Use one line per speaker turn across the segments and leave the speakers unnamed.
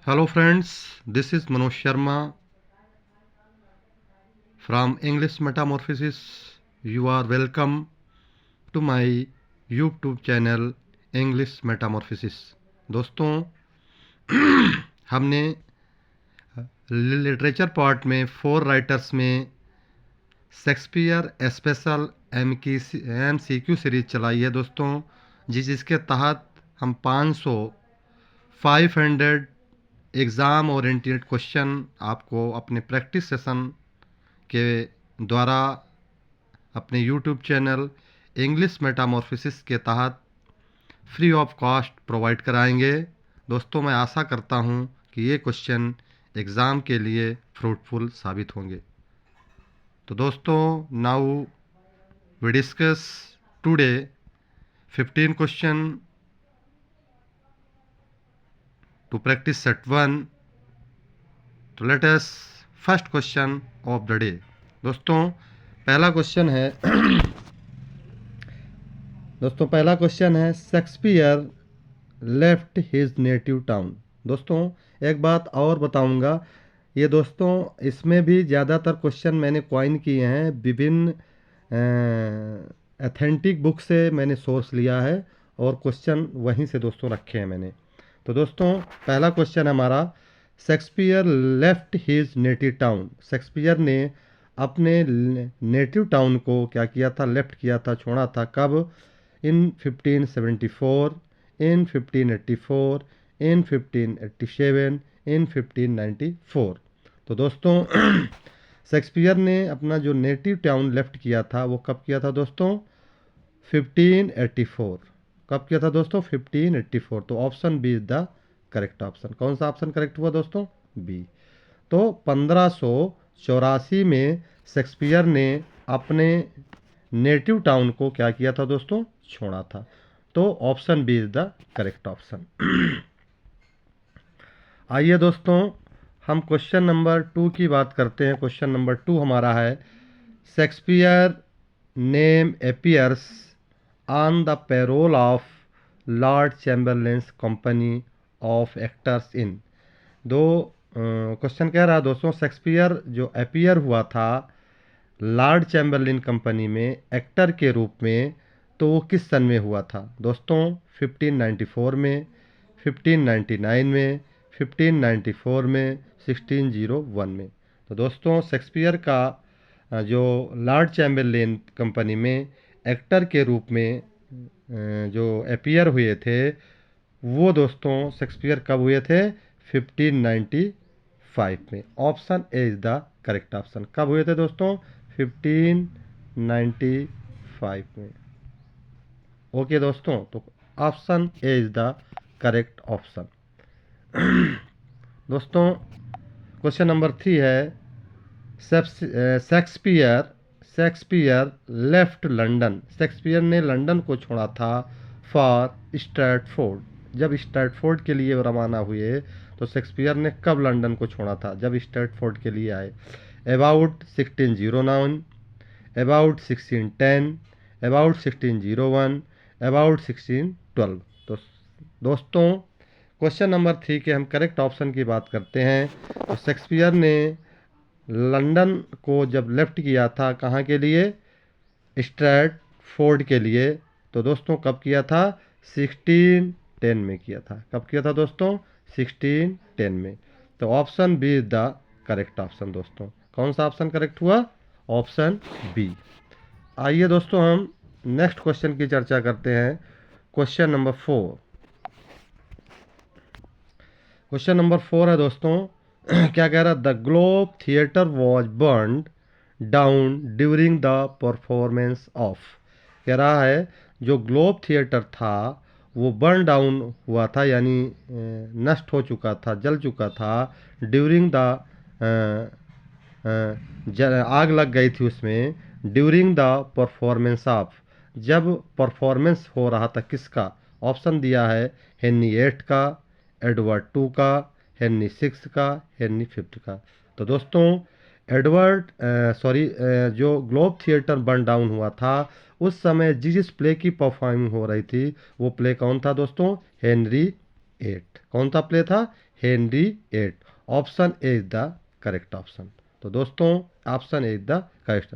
Hello friends, this is Manoj Sharma from English Metamorphosis. You are welcome to my YouTube channel English Metamorphosis. दोस्तों हमने literature part में 4 writers में Shakespeare special MCQ series चलाई है दोस्तों, जिसके तहत हम 500 एग्ज़ाम ओरिएंटेड क्वेश्चन आपको अपने प्रैक्टिस सेशन के द्वारा अपने यूट्यूब चैनल इंग्लिश मेटामॉर्फोसिस के तहत फ्री ऑफ कॉस्ट प्रोवाइड कराएंगे। दोस्तों, मैं आशा करता हूं कि ये क्वेश्चन एग्ज़ाम के लिए फ्रूटफुल साबित होंगे। तो दोस्तों, now we discuss today 15 question to practice set 1। तो let us first question of the day. दोस्तों, पहला क्वेश्चन है पहला क्वेश्चन है Shakespeare left his native town. दोस्तों, एक बात और बताऊंगा, ये दोस्तों इसमें भी ज़्यादातर क्वेश्चन मैंने कॉइन किए हैं, विभिन्न ऑथेंटिक बुक से मैंने सोर्स लिया है और क्वेश्चन वहीं से दोस्तों रखे हैं मैंने। तो दोस्तों, पहला क्वेश्चन हमारा, Shakespeare left his native town. Shakespeare ने अपने नेटिव टाउन को क्या किया था? लेफ्ट किया था, छोड़ा था। कब? इन 1574, इन 1584, इन 1587, इन 1594। तो दोस्तों शेक्सपियर ने अपना जो नेटिव टाउन लेफ्ट किया था वो कब किया था दोस्तों? 1584। कब किया था दोस्तों? 1584। तो option B is the correct option. कौन सा ऑप्शन करेक्ट हुआ दोस्तों? बी। तो 1584 में शेक्सपियर ने अपने नेटिव टाउन को क्या किया था दोस्तों? छोड़ा था। तो option B is the correct option. आइए दोस्तों, हम क्वेश्चन नंबर 2 की बात करते हैं। क्वेश्चन नंबर 2 हमारा है, Shakespeare name appears on the payroll of Lord Chamberlain's company of actors in. दो क्वेश्चन कह रहा है दोस्तों, शेक्सपियर जो अपीयर हुआ था लॉर्ड चैम्बरलिन कंपनी में एक्टर के रूप में, तो वो किस सन में हुआ था दोस्तों? 1594 में, 1599 में, 1594 में, 1601 में। तो दोस्तों, शेक्सपियर का जो लॉर्ड चैम्बरलिन कंपनी में एक्टर के रूप में जो अपीयर हुए थे, वो दोस्तों शेक्सपियर कब हुए थे? 1595 में। Option A is the correct option. कब हुए थे दोस्तों? 1595 में। ओके दोस्तों, तो option A is the correct option. दोस्तों, क्वेश्चन नंबर 3 है, शेक्सपियर लेफ्ट लंदन। शेक्सपियर ने लंदन को छोड़ा था फॉर स्ट्रैटफोर्ड। जब स्ट्रैटफोर्ड के लिए रवाना हुए तो शेक्सपियर ने कब लंदन को छोड़ा था? जब स्ट्रैटफोर्ड के लिए आए। About 1609, about 1610, about 1601, about 1612। तो दोस्तों, क्वेश्चन नंबर 3 के हम करेक्ट ऑप्शन की बात करते हैं। तो शेक्सपियर ने लंदन को जब लेफ्ट किया था, कहाँ के लिए? स्ट्रैटफोर्ड के लिए। तो दोस्तों कब किया था? 1610 में किया था। कब किया था दोस्तों? 1610 में। तो option B is the correct option. दोस्तों, कौन सा ऑप्शन करेक्ट हुआ? Option B. आइए दोस्तों, हम नेक्स्ट क्वेश्चन की चर्चा करते हैं। Question number 4। क्वेश्चन नंबर 4 है दोस्तों, क्या कह रहा है? The globe theatre was burned down during the performance of. कह रहा है जो ग्लोब थिएटर था वो बर्न डाउन हुआ था, यानी नष्ट हो चुका था, जल चुका था। ड्यूरिंग द आग लग गई थी उसमें। ड्यूरिंग द परफॉर्मेंस ऑफ, जब परफॉर्मेंस हो रहा था किसका? ऑप्शन दिया है हेनरी 8 का, एडवर्ड 2 का, हेनरी 6 का, हेनरी 5 का। तो दोस्तों जो ग्लोब थिएटर बर्न डाउन हुआ था, उस समय जिस प्ले की परफॉर्मिंग हो रही थी वो प्ले कौन था दोस्तों? हेनरी 8। कौन सा प्ले था? Henry eight. Option A is the correct option. तो दोस्तों option A is the correct.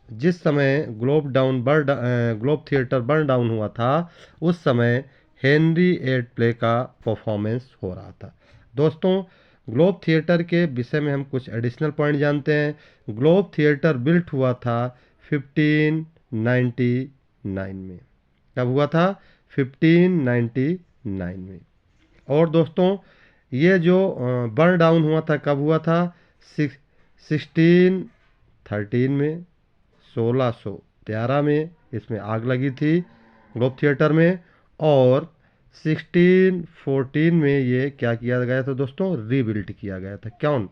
जिस समय ग्लोब थिएटर बर्न डाउन हुआ था उस समय हेनरी एट प्ले का परफॉर्मेंस हो रहा था। दोस्तों ग्लोब थिएटर के विषय में हम कुछ एडिशनल पॉइंट जानते हैं। ग्लोब थिएटर बिल्ट हुआ था 1599 में। कब हुआ था? 1599 में। और दोस्तों ये जो बर्न डाउन हुआ था कब हुआ था? 1613 में, 1613 में इसमें आग लगी थी ग्लोब थिएटर में। और 1614 में ये क्या किया गया था दोस्तों? रीबिल्ट किया गया था। कौन?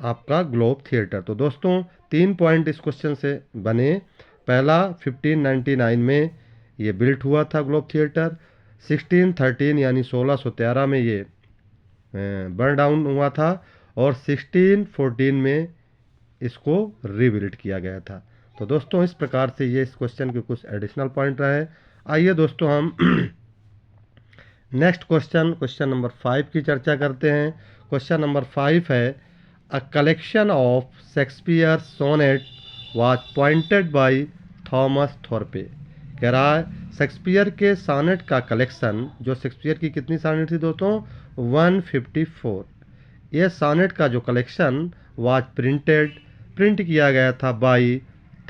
आपका ग्लोब थिएटर। तो दोस्तों 3 पॉइंट इस क्वेश्चन से बने। पहला 1599 में ये बिल्ट हुआ था ग्लोब थिएटर। 1613 यानी 1613 में ये बर्न डाउन हुआ था। और 1614 में इसको रीबिल्ड किया गया था। तो दोस्तों इस प्रकार से ये इस क्वेश्चन के कुछ एडिशनल पॉइंट रहे। आइए दोस्तों हम नेक्स्ट क्वेश्चन नंबर 5 की चर्चा करते हैं। क्वेश्चन नंबर 5 है a collection of Shakespeare sonnet was pointed by Thomas Thorpe. कह रहा है शेक्सपियर के सोनेट का कलेक्शन, जो शेक्सपियर की कितनी सोनेट थी दोस्तों? 154। ये सोनेट का जो कलेक्शन वाज प्रिंट किया गया था बाय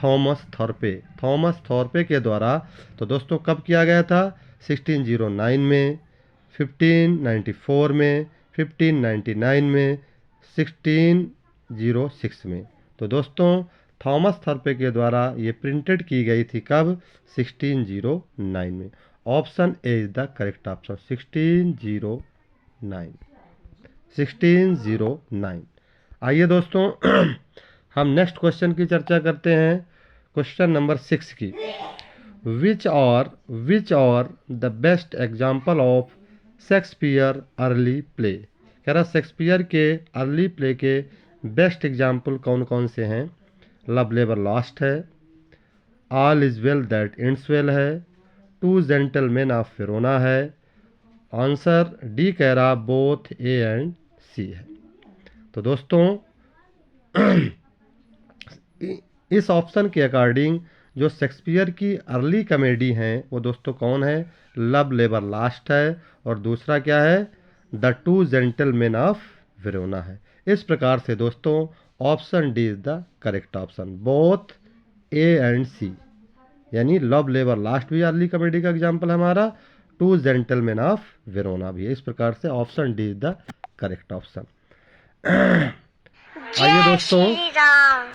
थॉमस थॉर्पे। थॉमस थॉर्पे के द्वारा। तो दोस्तों कब किया गया था? 1609 में, 1594 में, 1599 में, 1606 में। तो दोस्तों थॉमस थॉर्पे के द्वारा ये प्रिंटेड की गई थी कब? 1609 में। Option A is the correct option. 1609। आइए दोस्तों हम नेक्स्ट क्वेश्चन की चर्चा करते हैं। क्वेश्चन नंबर 6 की। Which are the best example of Shakespeare early play. कह रहा शेक्सपियर के अर्ली प्ले के बेस्ट एग्जाम्पल कौन कौन से हैं? लव लेबर लॉस्ट है, all is well that ends well है, टू जेंटलमैन ऑफ वेरोना है। आंसर डी कह रहा बोथ ए एंड सी है। तो दोस्तों इस ऑप्शन के अकॉर्डिंग जो शेक्सपियर की अर्ली कॉमेडी हैं वो दोस्तों कौन है? लव लेबर लास्ट है और दूसरा क्या है? The two gentleman of Verona है। इस प्रकार से दोस्तों option D is the correct option. Both A and C, यानी लव लेबर लास्ट भी अर्ली कॉमेडी का एग्जाम्पल है हमारा, टू जेंटलमैन ऑफ वेरोना भी है। इस प्रकार से option D is the correct option. आइए दोस्तों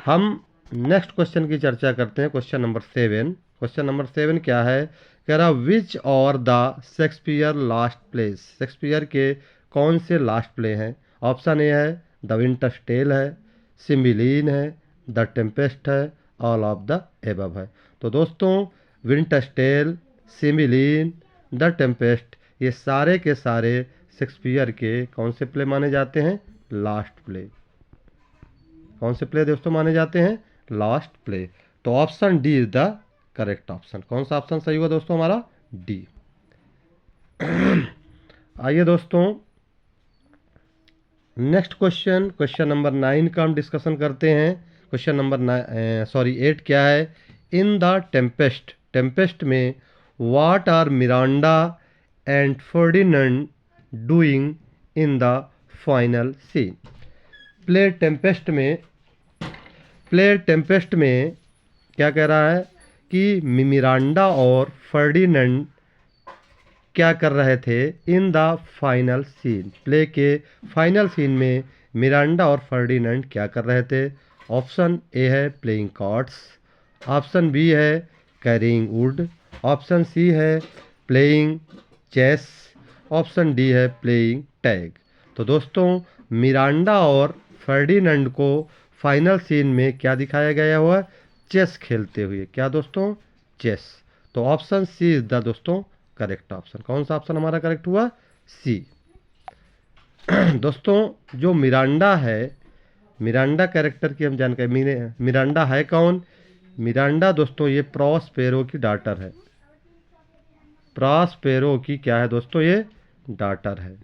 हम नेक्स्ट क्वेश्चन की चर्चा करते हैं। Question number 7। क्वेश्चन नंबर 7 क्या है? कह रहा विच और the Shakespeare last place. Shakespeare के कौन से लास्ट प्ले हैं? ऑप्शन ए है द विंटर्स टेल है, सिम्बिलीन है, द टेम्पेस्ट है, ऑल ऑफ द एबव है। तो दोस्तों विंटर्स टेल, सिम्बिलीन, द टेम्पेस्ट ये सारे के सारे शेक्सपियर के कौन से प्ले माने जाते हैं? Last play. कौन से प्ले दोस्तों माने जाते हैं? Last play. तो option D is the correct option. कौन सा ऑप्शन सही हुआ दोस्तों? हमारा डी। आइए दोस्तों नेक्स्ट क्वेश्चन नंबर 9 का हम डिस्कशन करते हैं। क्वेश्चन नंबर 8 क्या है? इन द टेम्पेस्ट में what are Miranda and Ferdinand doing in the final scene. Play Tempest में क्या कह रहा है कि मिरांडा और फर्डिनेंड क्या कर रहे थे? In the final scene, play के फाइनल सीन में मिरांडा और फर्डिनेंड क्या कर रहे थे? ऑप्शन ए है प्लेइंग कार्ड्स, ऑप्शन बी है कैरिंग वुड, ऑप्शन सी है प्लेइंग चेस, ऑप्शन डी है प्लेइंग टैग। तो दोस्तों मिरांडा और फर्डिनेंड को फाइनल सीन में क्या दिखाया गया हुआ? चेस खेलते हुए। क्या दोस्तों? चेस। तो ऑप्शन सी इज द दोस्तों करेक्ट ऑप्शन। कौन सा ऑप्शन हमारा करेक्ट हुआ? सी। दोस्तों जो मिरांडा है, मिरांडा कैरेक्टर की हम जानकारी, मिरांडा है कौन? मिरांडा दोस्तों ये प्रॉस्पेरो की डॉटर है। प्रॉस्पेरो की क्या है दोस्तों? ये डॉटर है।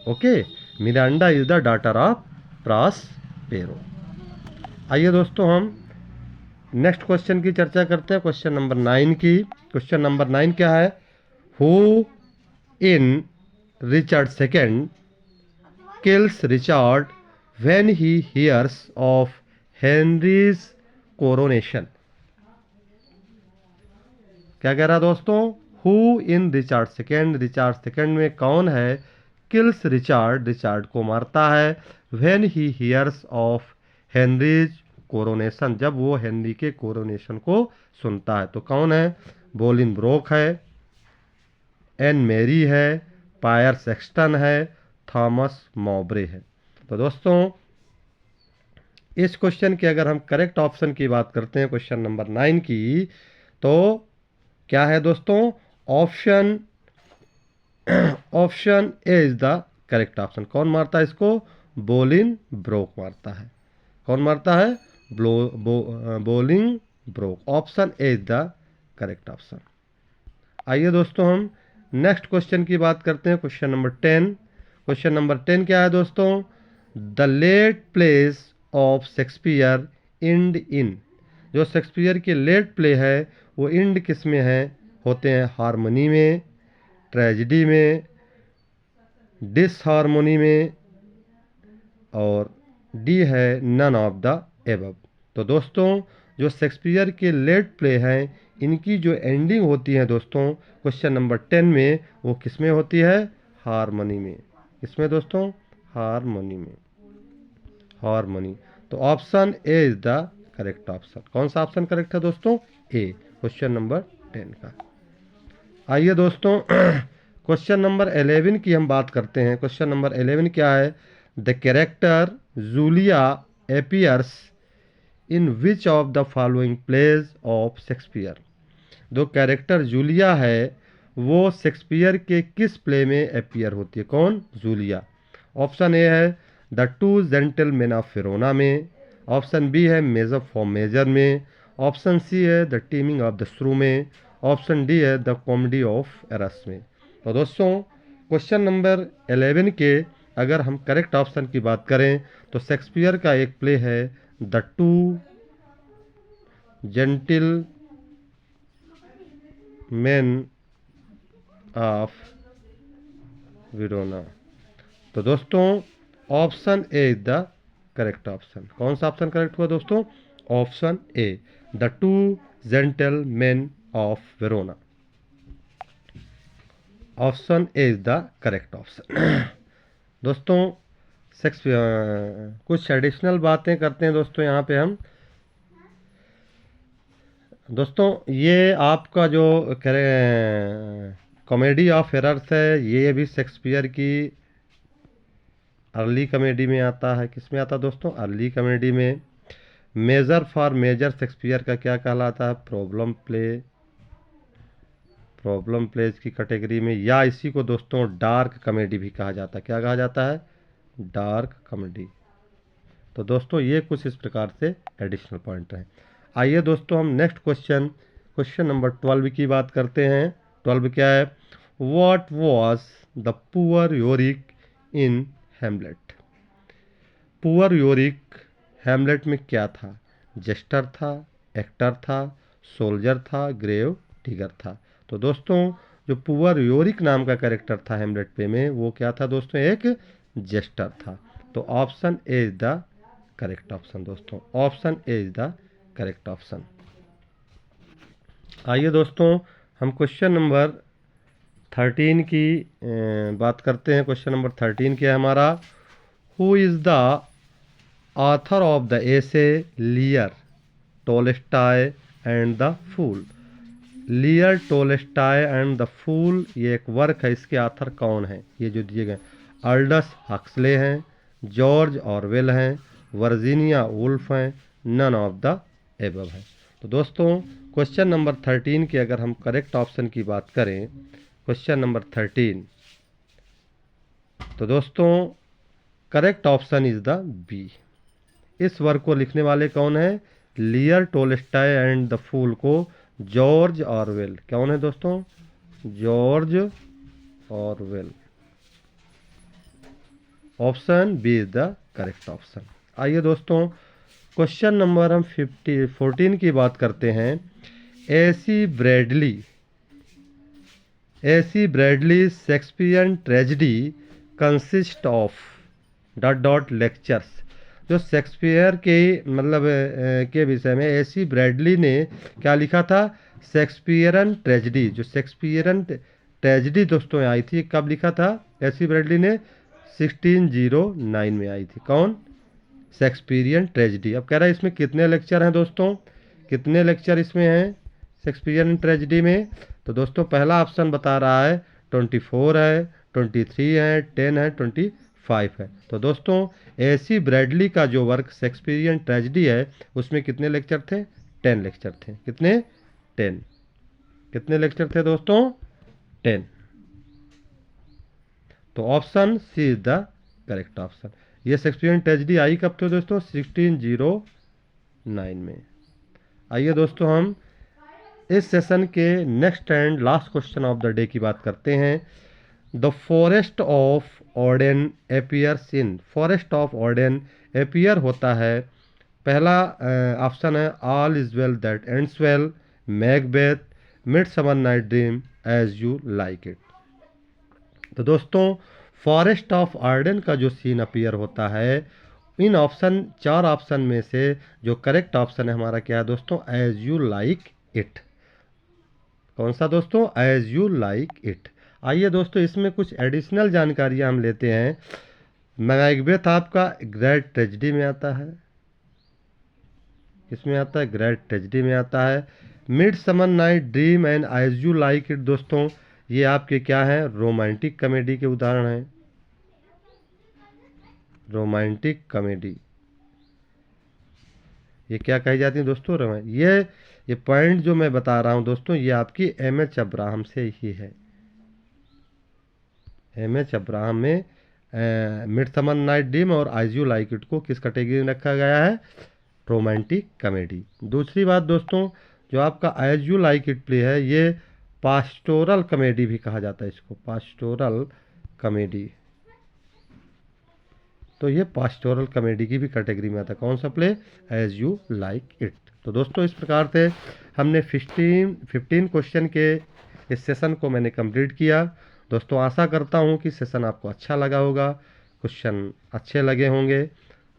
Okay, Miranda is the daughter of Prospero. आइए दोस्तों हम नेक्स्ट क्वेश्चन की चर्चा करते हैं, क्वेश्चन नंबर 9 की। क्वेश्चन नंबर 9 क्या है? Who in Richard second kills Richard when he hears of Henry's coronation. क्या कह रहा दोस्तों? हु इन रिचर्ड सेकेंड में कौन है किल्स रिचर्ड, रिचर्ड को मारता है, when he hears of Henry's coronation, जब वो हेनरी के कोरोनेशन को सुनता है। तो कौन है? बोलिन ब्रोक है, एन मैरी है, पायर सेक्सटन है, थॉमस मॉब्रे है। तो दोस्तों इस क्वेश्चन की अगर हम करेक्ट ऑप्शन की बात करते हैं क्वेश्चन नंबर 9 की, तो क्या है दोस्तों? Option option A is the correct option. कौन मारता है इसको? बोलिन ब्रोक मारता है। कौन मारता है? Bowling broke. Option A is the correct option. आइए दोस्तों हम नेक्स्ट क्वेश्चन की बात करते हैं, क्वेश्चन नंबर 10। क्वेश्चन नंबर 10 क्या है दोस्तों? The late place of Shakespeare end in. जो शेक्सपियर के लेट प्ले है वो इंड किस में है? होते हैं हारमोनी में, ट्रेजिडी में, डिसहारमोनी में, और डी है नन ऑफ द एबव। तो दोस्तों जो शेक्सपियर के लेट प्ले हैं इनकी जो एंडिंग होती है दोस्तों क्वेश्चन नंबर 10 में, वो किस में होती है? हारमोनी में। किसमें दोस्तों? हारमोनी में। हारमोनी। तो option A is the correct option. कौन सा ऑप्शन करेक्ट है दोस्तों? ए, क्वेश्चन नंबर 10 का। आइए दोस्तों क्वेश्चन नंबर 11 की हम बात करते हैं। क्वेश्चन नंबर 11 क्या है? The character Julia appears in which of the following pledge of Shakespeare. जो कैरेक्टर जूलिया है वो शेक्सपियर के किस प्ले में अपीयर होती है? कौन? जूलिया। ऑप्शन ए है the two gentleman of Verona में, ऑप्शन बी है मेजर फॉर मेजर में, ऑप्शन सी है द टीमिंग ऑफ द श्रू में, ऑप्शन डी है द कॉमेडी ऑफ एरस में। तो दोस्तों क्वेश्चन नंबर 11 के अगर हम करेक्ट ऑप्शन की बात करें तो शेक्सपियर का एक प्ले है the two gentleman of Verona. तो दोस्तों option A is the correct option. कौन सा ऑप्शन करेक्ट हुआ दोस्तों? Option A, the two gentleman of Verona. Option A is the correct option. दोस्तों कुछ एडिशनल बातें करते हैं दोस्तों यहाँ पे हम। दोस्तों ये आपका जो कॉमेडी ऑफ एरर्स है ये भी शेक्सपियर की अर्ली कॉमेडी में आता है। किस में आता है दोस्तों? अर्ली कॉमेडी में। मेजर फॉर मेजर शेक्सपियर का क्या कहलाता है? Problem play. प्रॉब्लम प्लेज की कैटेगरी में, या इसी को दोस्तों डार्क कॉमेडी भी कहा जाता है। क्या कहा जाता है? Dark comedy. तो दोस्तों ये कुछ इस प्रकार से एडिशनल पॉइंट हैं। आइए दोस्तों हम नेक्स्ट क्वेश्चन नंबर 12 की बात करते हैं। 12 क्या है? What was the poor Yorick in Hamlet. Poor Yorick Hamlet में क्या था? जेस्टर था, एक्टर था, सोल्जर था, ग्रेव टिगर था। तो दोस्तों जो पुअर योरिक नाम का कैरेक्टर था हेमलेट पे में वो क्या था दोस्तों? एक जेस्टर था। तो option A is the correct option दोस्तों। Option A is the correct option. आइए दोस्तों हम क्वेश्चन नंबर 13 की बात करते हैं। क्वेश्चन नंबर 13 क्या है हमारा? Who is the author of the essay Lear Tolstoy and the fool. Lear Tolstoy and the fool ये एक वर्क है, इसके ऑथर कौन है? ये जो दिए गए अल्डस हक्सले हैं, जॉर्ज ऑरवेल हैं, वर्जीनिया वुल्फ हैं, नन ऑफ द एबव है। तो दोस्तों क्वेश्चन नंबर 13 की अगर हम करेक्ट ऑप्शन की बात करें, क्वेश्चन नंबर 13, तो दोस्तों correct option is the B. इस वर्क को लिखने वाले कौन है? Lear Tolstoy and the fool को जॉर्ज ऑरवेल। कौन है दोस्तों? George Orwell. Option B is the correct option. आइए दोस्तों क्वेश्चन नंबर हम 14 की बात करते हैं। AC Bradley Shakespearean tragedy consist of dot dot lectures. जो शेक्सपियर के मतलब के विषय में एसी ब्रैडली ने क्या लिखा था? Shakespearean tragedy. जो शेक्सपियरन ट्रेजेडी दोस्तों आई थी, कब लिखा था एसी ब्रैडली ने? 1609 में आई थी। कौन? Shakespearean tragedy. अब कह रहा है इसमें कितने लेक्चर हैं दोस्तों, कितने लेक्चर इसमें हैं शेक्सपियरियन ट्रेजेडी में? तो दोस्तों पहला ऑप्शन बता रहा है 24 है, 23 है, 10 है, 25 है। तो दोस्तों एसी ब्रैडली का जो वर्क शेक्सपियरियन ट्रेजेडी है उसमें कितने लेक्चर थे? 10 लेक्चर थे। कितने? 10। कितने लेक्चर थे दोस्तों? 10। तो option C is the correct option. ये शेक्सपियरियन ट्रेजेडी आई कब थे दोस्तों? 1609 में। आइए दोस्तों हम इस सेशन के next and last question of the day की बात करते हैं। The forest of Arden appears in. Forest of Arden appear होता है, पहला ऑप्शन है all is well that ends well, Macbeth, midsummer night dream, as you like it. तो दोस्तों फॉरेस्ट ऑफ आर्डन का जो सीन अपीयर होता है, इन ऑप्शन 4 ऑप्शन में से जो करेक्ट ऑप्शन है हमारा क्या है दोस्तों? As you like it. कौन सा दोस्तों? As you like it. आइए दोस्तों इसमें कुछ एडिशनल जानकारियां हम लेते हैं। मैकबेथ आपका ग्रेट ट्रेजेडी में आता है। किसमें आता है? ग्रेट ट्रेजेडी में आता है। Midsummer night dream and as you like it दोस्तों ये आपके क्या हैं? रोमांटिक कॉमेडी के उदाहरण हैं। रोमांटिक कॉमेडी ये क्या कही जाती है दोस्तों? ये पॉइंट जो मैं बता रहा हूं दोस्तों ये आपकी एमएच अब्राहम से ही है। एमएच अब्राहम में मिडसमर नाइट ड्रीम और एज यू लाइक इट को किस कैटेगरी में रखा गया है? Romantic comedy. दूसरी बात दोस्तों जो आपका as you like it play है ये पास्टोरल कॉमेडी भी कहा जाता है इसको, पास्टोरल कॉमेडी। तो ये पास्टोरल कॉमेडी की भी कैटेगरी में आता है। कौन सा play? As you like it. तो दोस्तों इस प्रकार से हमने 15 क्वेश्चन के इस सेशन को मैंने कंप्लीट किया। दोस्तों आशा करता हूँ कि सेशन आपको अच्छा लगा होगा, क्वेश्चन अच्छे लगे होंगे।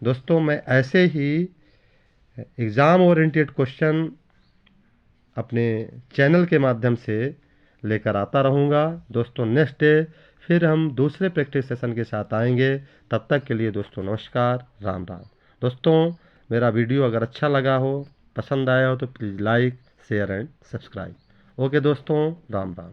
दोस्तों मैं ऐसे ही एग्ज़ाम ओरिएंटेड क्वेश्चन अपने चैनल के माध्यम से लेकर आता रहूँगा। दोस्तों नेक्स्ट डे फिर हम दूसरे प्रैक्टिस सेशन के साथ आएंगे। तब तक के लिए दोस्तों नमस्कार, राम राम। दोस्तों मेरा वीडियो अगर अच्छा लगा हो, पसंद आया हो तो please like, share and subscribe. Okay दोस्तों, राम राम।